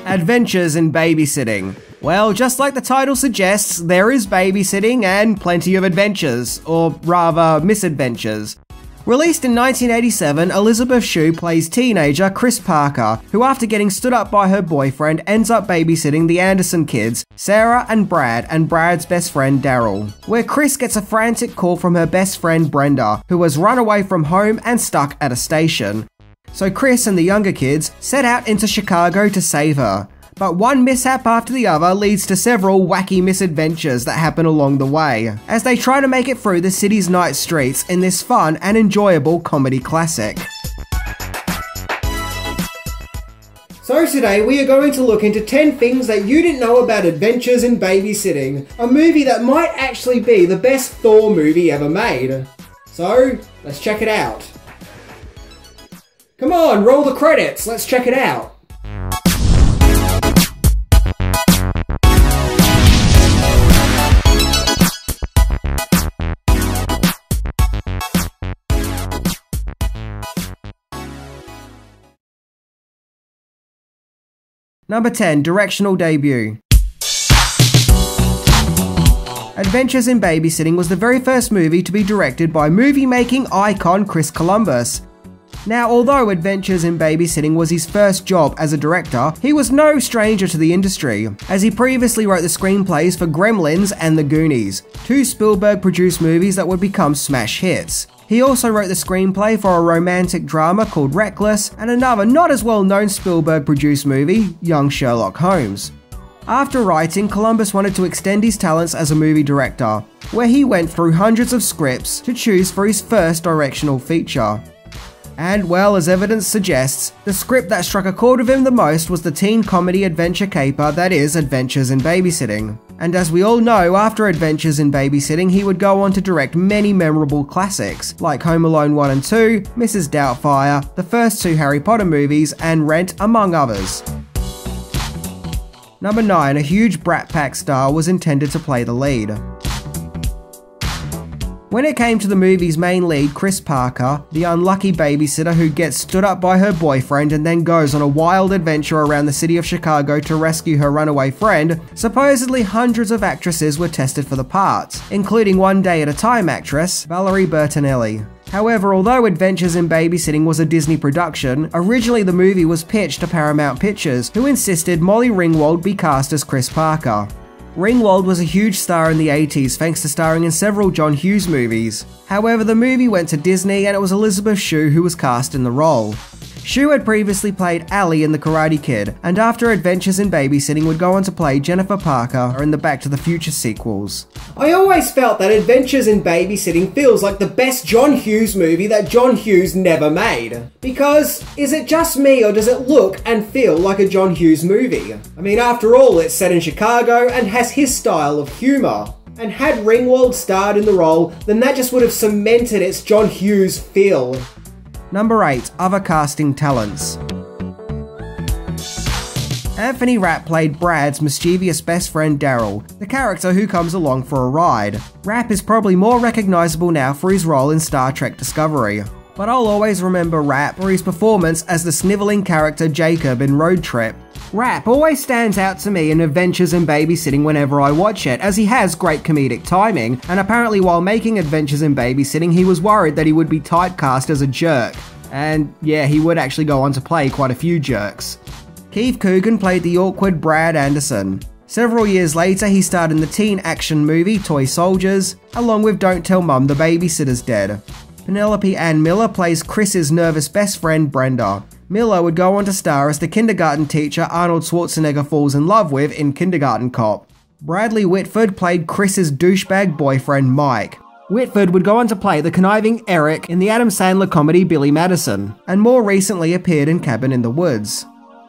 Adventures in Babysitting. Well, just like the title suggests, there is babysitting and plenty of adventures, or rather, misadventures. Released in 1987, Elizabeth Shue plays teenager Chris Parker, who after getting stood up by her boyfriend ends up babysitting the Anderson kids, Sarah and Brad's best friend Daryl, where Chris gets a frantic call from her best friend Brenda, who has run away from home and stuck at a station. So Chris and the younger kids set out into Chicago to save her. But one mishap after the other leads to several wacky misadventures that happen along the way, as they try to make it through the city's night streets in this fun and enjoyable comedy classic. So today we are going to look into 10 things that you didn't know about Adventures in Babysitting, a movie that might actually be the best Thor movie ever made. So, let's check it out. Come on, roll the credits, let's check it out. Number 10, directional debut. Adventures in Babysitting was the very first movie to be directed by movie-making icon Chris Columbus. Now, although Adventures in Babysitting was his first job as a director, he was no stranger to the industry, as he previously wrote the screenplays for Gremlins and The Goonies, two Spielberg-produced movies that would become smash hits. He also wrote the screenplay for a romantic drama called Reckless and another not as well-known Spielberg-produced movie, Young Sherlock Holmes. After writing, Columbus wanted to extend his talents as a movie director, where he went through hundreds of scripts to choose for his first directional feature. And well, as evidence suggests, the script that struck a chord with him the most was the teen comedy adventure caper that is Adventures in Babysitting. And as we all know, after Adventures in Babysitting, he would go on to direct many memorable classics, like Home Alone 1 and 2, Mrs. Doubtfire, the first two Harry Potter movies, and Rent, among others. Number 9, a huge Brat Pack star was intended to play the lead. When it came to the movie's main lead, Chris Parker, the unlucky babysitter who gets stood up by her boyfriend and then goes on a wild adventure around the city of Chicago to rescue her runaway friend, supposedly hundreds of actresses were tested for the part, including One Day at a Time actress, Valerie Bertinelli. However, although Adventures in Babysitting was a Disney production, originally the movie was pitched to Paramount Pictures, who insisted Molly Ringwald be cast as Chris Parker. Ringwald was a huge star in the 80s thanks to starring in several John Hughes movies. However, the movie went to Disney and it was Elizabeth Shue who was cast in the role. Shue had previously played Allie in The Karate Kid, and after Adventures in Babysitting would go on to play Jennifer Parker in the Back to the Future sequels. I always felt that Adventures in Babysitting feels like the best John Hughes movie that John Hughes never made. Because, is it just me or does it look and feel like a John Hughes movie? I mean, after all, it's set in Chicago and has his style of humour. And had Ringwald starred in the role, then that just would have cemented its John Hughes feel. Number 8, other casting talents. Anthony Rapp played Brad's mischievous best friend Daryl, the character who comes along for a ride. Rapp is probably more recognisable now for his role in Star Trek Discovery, but I'll always remember Rapp for his performance as the snivelling character Jacob in Road Trip. Rapp always stands out to me in Adventures in Babysitting whenever I watch it, as he has great comedic timing, and apparently while making Adventures in Babysitting he was worried that he would be typecast as a jerk. And yeah, he would actually go on to play quite a few jerks. Keith Coogan played the awkward Brad Anderson. Several years later he starred in the teen action movie Toy Soldiers, along with Don't Tell Mum the Babysitter's Dead. Penelope Ann Miller plays Chris's nervous best friend Brenda. Miller would go on to star as the kindergarten teacher Arnold Schwarzenegger falls in love with in Kindergarten Cop. Bradley Whitford played Chris's douchebag boyfriend Mike. Whitford would go on to play the conniving Eric in the Adam Sandler comedy Billy Madison, and more recently appeared in Cabin in the Woods.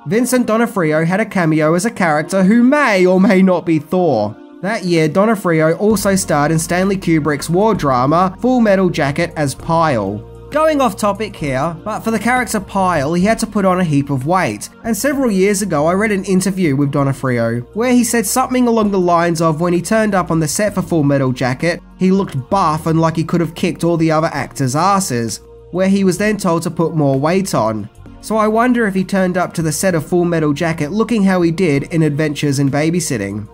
Vincent D'Onofrio had a cameo as a character who may or may not be Thor. That year, D'Onofrio also starred in Stanley Kubrick's war drama Full Metal Jacket as Pyle. Going off topic here, but for the character Pyle, he had to put on a heap of weight, and several years ago I read an interview with D'Onofrio, where he said something along the lines of when he turned up on the set for Full Metal Jacket, he looked buff and like he could have kicked all the other actors' asses, where he was then told to put more weight on. So I wonder if he turned up to the set of Full Metal Jacket looking how he did in Adventures in Babysitting.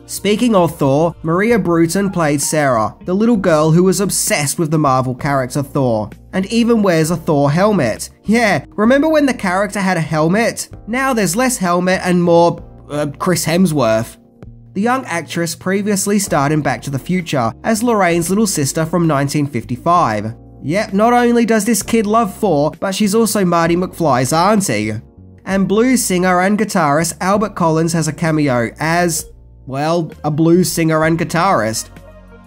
Speaking of Thor, Maria Bruton played Sarah, the little girl who was obsessed with the Marvel character Thor, and even wears a Thor helmet. Yeah, remember when the character had a helmet? Now there's less helmet and more, Chris Hemsworth. The young actress previously starred in Back to the Future as Lorraine's little sister from 1955. Yep, not only does this kid love Thor, but she's also Marty McFly's auntie. And blues singer and guitarist Albert Collins has a cameo as, well, a blues singer and guitarist.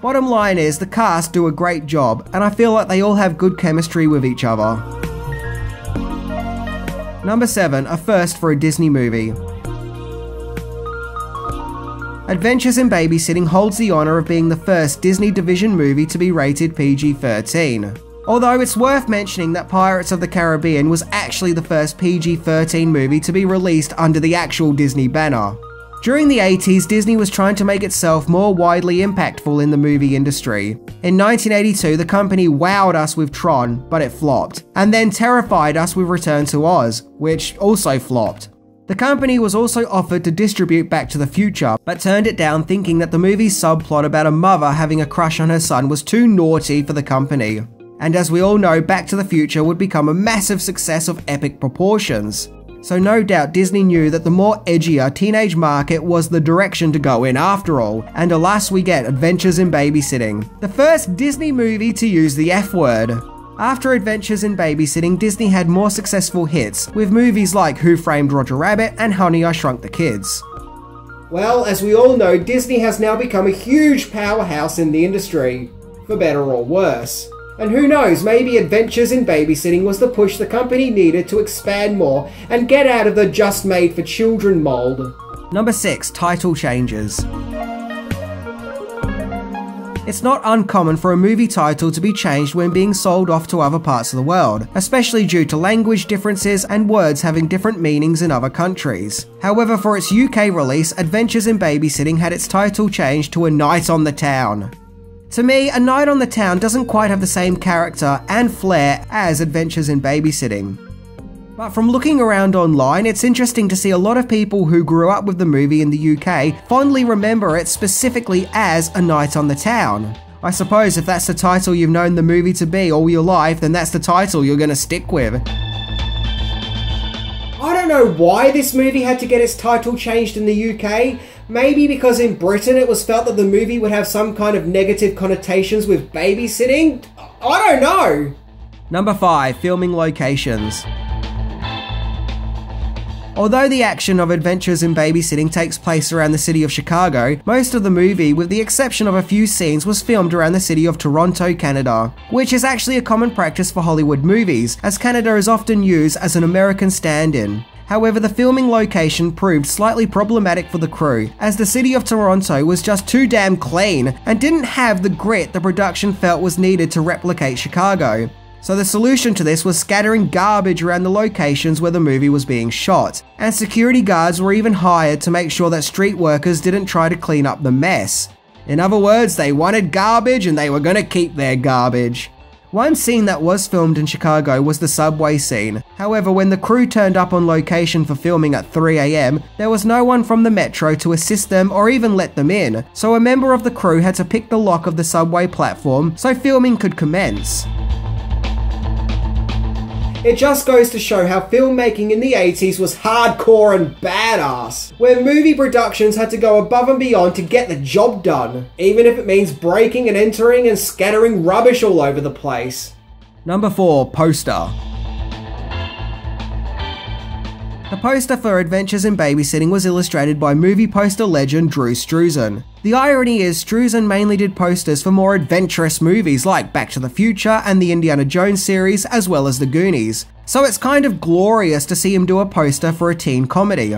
Bottom line is, the cast do a great job, and I feel like they all have good chemistry with each other. Number 7, a first for a Disney movie. Adventures in Babysitting holds the honour of being the first Disney Division movie to be rated PG-13. Although it's worth mentioning that Pirates of the Caribbean was actually the first PG-13 movie to be released under the actual Disney banner. During the 80s, Disney was trying to make itself more widely impactful in the movie industry. In 1982, the company wowed us with Tron, but it flopped, and then terrified us with Return to Oz, which also flopped. The company was also offered to distribute Back to the Future, but turned it down thinking that the movie's subplot about a mother having a crush on her son was too naughty for the company. And as we all know, Back to the Future would become a massive success of epic proportions. So no doubt Disney knew that the more edgier teenage market was the direction to go in after all, and alas we get Adventures in Babysitting, the first Disney movie to use the F word. After Adventures in Babysitting, Disney had more successful hits, with movies like Who Framed Roger Rabbit and Honey, I Shrunk the Kids. Well, as we all know, Disney has now become a huge powerhouse in the industry, for better or worse. And who knows, maybe Adventures in Babysitting was the push the company needed to expand more and get out of the just made for children mold. Number 6, title changes. It's not uncommon for a movie title to be changed when being sold off to other parts of the world, especially due to language differences and words having different meanings in other countries. However, for its UK release, Adventures in Babysitting had its title changed to A Night on the Town. To me, A Night on the Town doesn't quite have the same character and flair as Adventures in Babysitting. But from looking around online, it's interesting to see a lot of people who grew up with the movie in the UK fondly remember it specifically as A Night on the Town. I suppose if that's the title you've known the movie to be all your life, then that's the title you're gonna stick with. I don't know why this movie had to get its title changed in the UK. Maybe because in Britain it was felt that the movie would have some kind of negative connotations with babysitting? I don't know! Number 5, filming locations. Although the action of Adventures in Babysitting takes place around the city of Chicago, most of the movie, with the exception of a few scenes, was filmed around the city of Toronto, Canada, which is actually a common practice for Hollywood movies, as Canada is often used as an American stand-in. However, the filming location proved slightly problematic for the crew, as the city of Toronto was just too damn clean and didn't have the grit the production felt was needed to replicate Chicago. So the solution to this was scattering garbage around the locations where the movie was being shot, and security guards were even hired to make sure that street workers didn't try to clean up the mess. In other words, they wanted garbage and they were gonna keep their garbage. One scene that was filmed in Chicago was the subway scene. However, when the crew turned up on location for filming at 3 AM, there was no one from the metro to assist them or even let them in, so a member of the crew had to pick the lock of the subway platform so filming could commence. It just goes to show how filmmaking in the 80s was hardcore and badass, where movie productions had to go above and beyond to get the job done, even if it means breaking and entering and scattering rubbish all over the place. Number 4, poster. The poster for Adventures in Babysitting was illustrated by movie poster legend Drew Struzan. The irony is Struzan mainly did posters for more adventurous movies like Back to the Future and the Indiana Jones series, as well as the Goonies, so it's kind of glorious to see him do a poster for a teen comedy.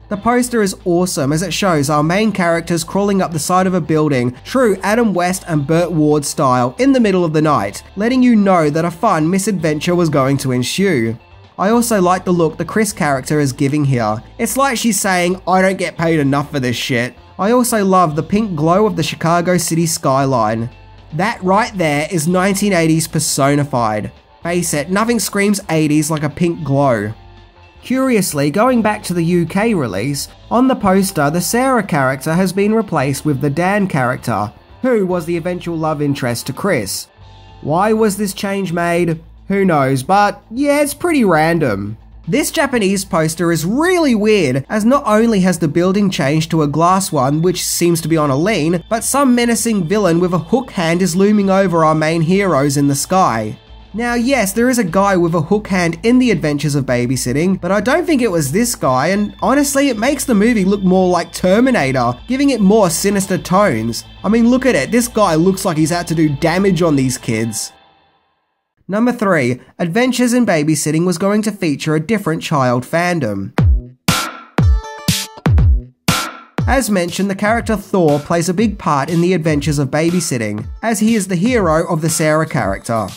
The poster is awesome as it shows our main characters crawling up the side of a building, true Adam West and Burt Ward style, in the middle of the night, letting you know that a fun misadventure was going to ensue. I also like the look the Chris character is giving here. It's like she's saying, I don't get paid enough for this shit. I also love the pink glow of the Chicago city skyline. That right there is 1980s personified. Face it, nothing screams 80s like a pink glow. Curiously, going back to the UK release, on the poster the Sarah character has been replaced with the Dan character, who was the eventual love interest to Chris. Why was this change made? Who knows, but yeah, it's pretty random. This Japanese poster is really weird, as not only has the building changed to a glass one which seems to be on a lean, but some menacing villain with a hook hand is looming over our main heroes in the sky. Now yes, there is a guy with a hook hand in The Adventures of Babysitting, but I don't think it was this guy, and honestly it makes the movie look more like Terminator, giving it more sinister tones. I mean, look at it, this guy looks like he's out to do damage on these kids. Number 3, Adventures in Babysitting was going to feature a different child fandom. As mentioned, the character Thor plays a big part in The Adventures of Babysitting, as he is the hero of the Sarah character.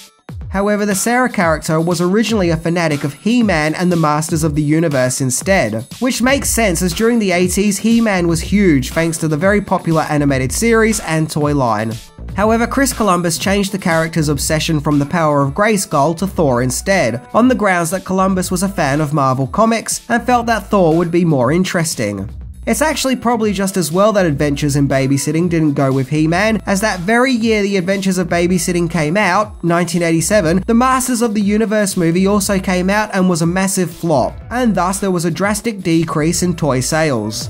However, the Sarah character was originally a fanatic of He-Man and the Masters of the Universe instead, which makes sense as during the 80s He-Man was huge thanks to the very popular animated series and toy line. However, Chris Columbus changed the character's obsession from the power of Grayskull to Thor instead, on the grounds that Columbus was a fan of Marvel Comics and felt that Thor would be more interesting. It's actually probably just as well that Adventures in Babysitting didn't go with He-Man, as that very year The Adventures of Babysitting came out, 1987, the Masters of the Universe movie also came out and was a massive flop, and thus there was a drastic decrease in toy sales.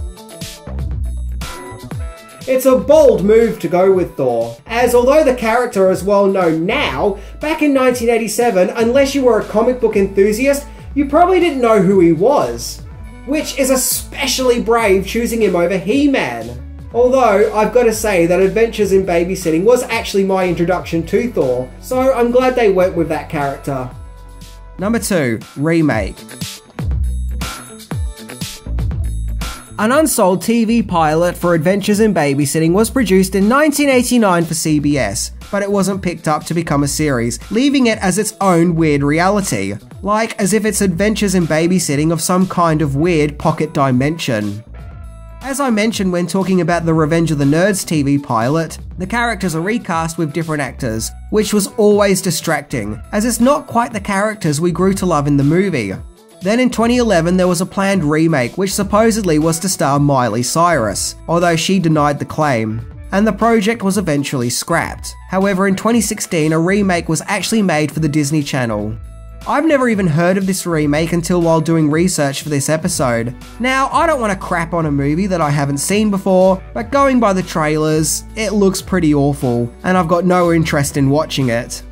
It's a bold move to go with Thor, as although the character is well known now, back in 1987, unless you were a comic book enthusiast, you probably didn't know who he was. Which is especially brave choosing him over He-Man. Although, I've got to say that Adventures in Babysitting was actually my introduction to Thor, so I'm glad they went with that character. Number 2, Remake. An unsold TV pilot for Adventures in Babysitting was produced in 1989 for CBS, but it wasn't picked up to become a series, leaving it as its own weird reality, like as if it's Adventures in Babysitting of some kind of weird pocket dimension. As I mentioned when talking about the Revenge of the Nerds TV pilot, the characters are recast with different actors, which was always distracting, as it's not quite the characters we grew to love in the movie. Then in 2011 there was a planned remake which supposedly was to star Miley Cyrus, although she denied the claim, and the project was eventually scrapped. However, in 2016 a remake was actually made for the Disney Channel. I've never even heard of this remake until while doing research for this episode. Now, I don't want to crap on a movie that I haven't seen before, but going by the trailers, it looks pretty awful, and I've got no interest in watching it.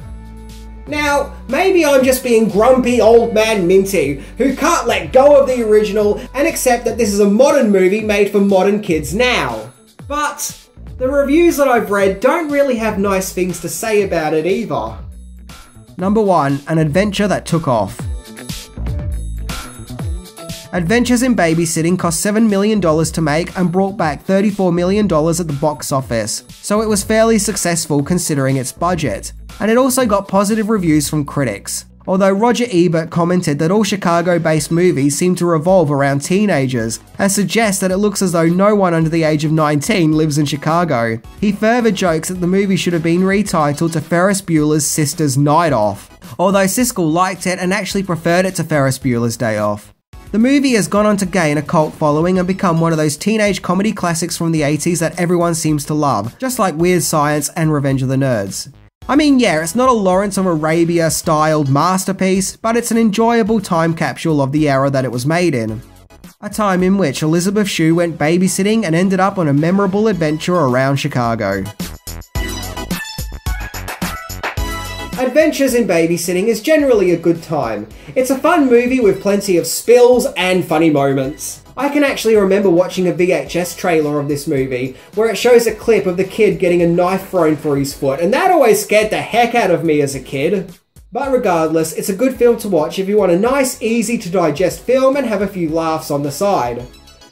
Now, maybe I'm just being grumpy old man Minty, who can't let go of the original and accept that this is a modern movie made for modern kids now. But the reviews that I've read don't really have nice things to say about it either. Number 1, an adventure that took off. Adventures in Babysitting cost $7 million to make and brought back $34 million at the box office, so it was fairly successful considering its budget, and it also got positive reviews from critics. Although Roger Ebert commented that all Chicago-based movies seem to revolve around teenagers, and suggests that it looks as though no one under the age of 19 lives in Chicago. He further jokes that the movie should have been retitled to Ferris Bueller's Sister's Night Off, although Siskel liked it and actually preferred it to Ferris Bueller's Day Off. The movie has gone on to gain a cult following and become one of those teenage comedy classics from the 80s that everyone seems to love, just like Weird Science and Revenge of the Nerds. I mean, yeah, it's not a Lawrence of Arabia styled masterpiece, but it's an enjoyable time capsule of the era that it was made in. A time in which Elizabeth Shue went babysitting and ended up on a memorable adventure around Chicago. Adventures in Babysitting is generally a good time. It's a fun movie with plenty of spills and funny moments. I can actually remember watching a VHS trailer of this movie, where it shows a clip of the kid getting a knife thrown for his foot, and that always scared the heck out of me as a kid. But regardless, it's a good film to watch if you want a nice, easy to digest film and have a few laughs on the side.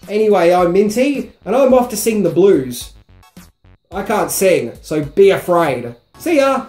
Anyway, I'm Minty, and I'm off to sing the blues. I can't sing, so be afraid. See ya!